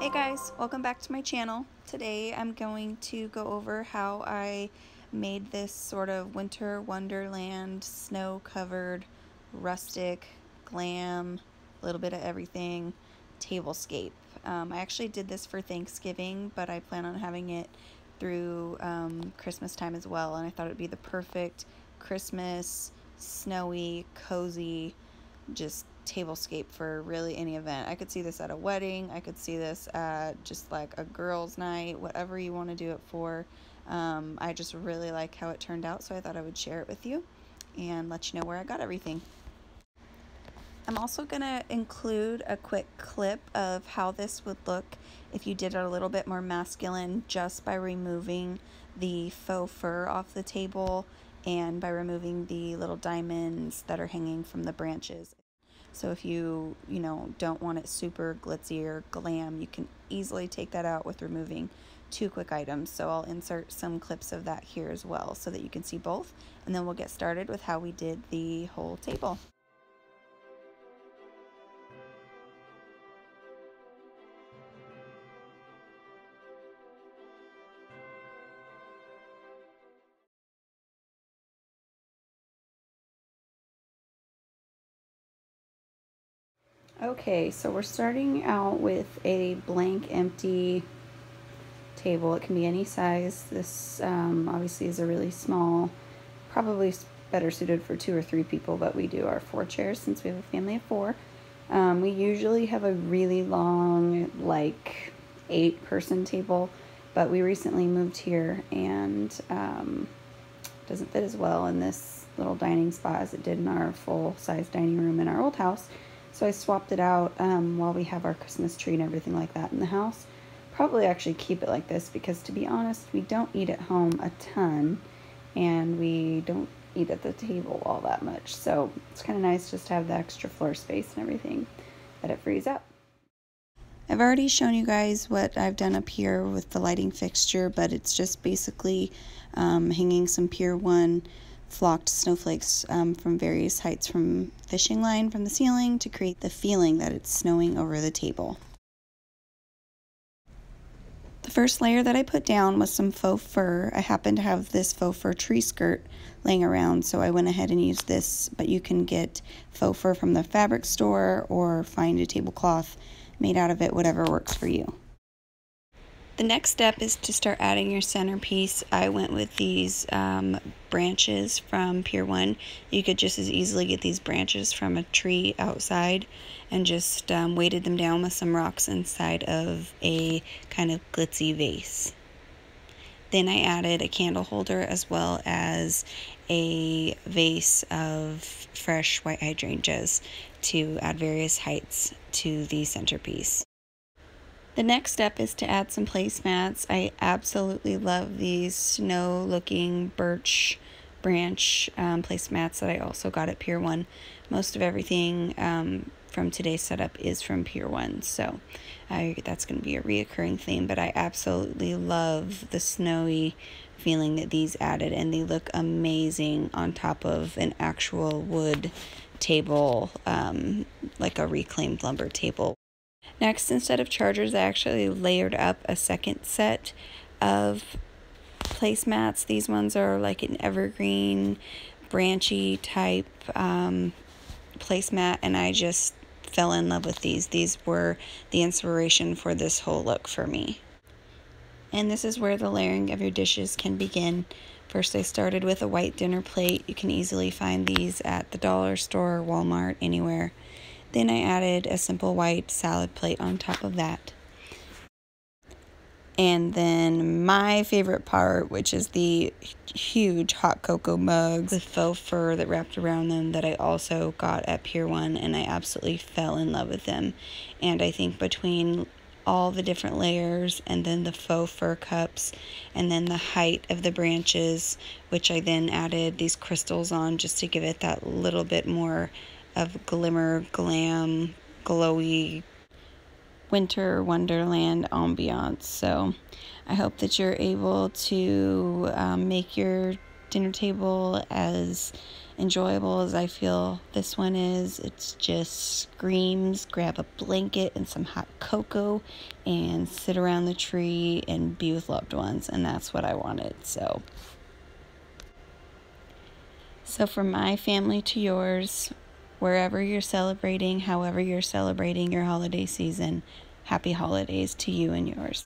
Hey guys, welcome back to my channel. Today I'm going to go over how I made this sort of winter wonderland, snow covered, rustic, glam, a little bit of everything, tablescape. I actually did this for Thanksgiving, but I plan on having it through Christmas time as well, and I thought it would be the perfect Christmas, snowy, cozy, just tablescape for really any event. I could see this at a wedding, I could see this at just like a girls' night, whatever you want to do it for. I just really like how it turned out, so I thought I would share it with you and let you know where I got everything. I'm also going to include a quick clip of how this would look if you did it a little bit more masculine, just by removing the faux fur off the table and by removing the little diamonds that are hanging from the branches. So if you don't want it super glitzy or glam, you can easily take that out with removing two quick items. So I'll insert some clips of that here as well so that you can see both, and then we'll get started with how we did the whole table. Okay, so we're starting out with a blank, empty table. It can be any size. This obviously is a really small, probably better suited for 2 or 3 people, but we do our 4 chairs since we have a family of 4. We usually have a really long, like 8-person table, but we recently moved here and it doesn't fit as well in this little dining spot as it did in our full-size dining room in our old house. So I swapped it out while we have our Christmas tree and everything like that in the house. Probably actually keep it like this because, to be honest, we don't eat at home a ton and we don't eat at the table all that much. So it's kind of nice just to have the extra floor space and everything that it frees up. I've already shown you guys what I've done up here with the lighting fixture, but it's just basically hanging some Pier 1 flocked snowflakes from various heights from fishing line from the ceiling to create the feeling that it's snowing over the table. The first layer that I put down was some faux fur. I happen to have this faux fur tree skirt laying around, so I went ahead and used this, but you can get faux fur from the fabric store or find a tablecloth made out of it, whatever works for you. The next step is to start adding your centerpiece. I went with these branches from Pier 1. You could just as easily get these branches from a tree outside and just weighted them down with some rocks inside of a kind of glitzy vase. Then I added a candle holder as well as a vase of fresh white hydrangeas to add various heights to the centerpiece. The next step is to add some placemats. I absolutely love these snow-looking birch branch placemats that I also got at Pier 1. Most of everything from today's setup is from Pier 1, so that's going to be a reoccurring theme, but I absolutely love the snowy feeling that these added, and they look amazing on top of an actual wood table, like a reclaimed lumber table. Next, instead of chargers, I actually layered up a second set of placemats. These ones are like an evergreen, branchy type placemat, and I just fell in love with these. These were the inspiration for this whole look for me. And this is where the layering of your dishes can begin. First, I started with a white dinner plate. You can easily find these at the dollar store, Walmart, anywhere. Then I added a simple white salad plate on top of that. And then my favorite part, which is the huge hot cocoa mugs with faux fur that wrapped around them that I also got at Pier 1, and I absolutely fell in love with them. And I think between all the different layers and then the faux fur cups and then the height of the branches, which I then added these crystals on just to give it that little bit more of glimmer, glam, glowy winter wonderland ambiance. So I hope that you're able to make your dinner table as enjoyable as I feel this one is. It just screams grab a blanket and some hot cocoa and sit around the tree and be with loved ones, and that's what I wanted. So from my family to yours, wherever you're celebrating, however you're celebrating your holiday season, happy holidays to you and yours.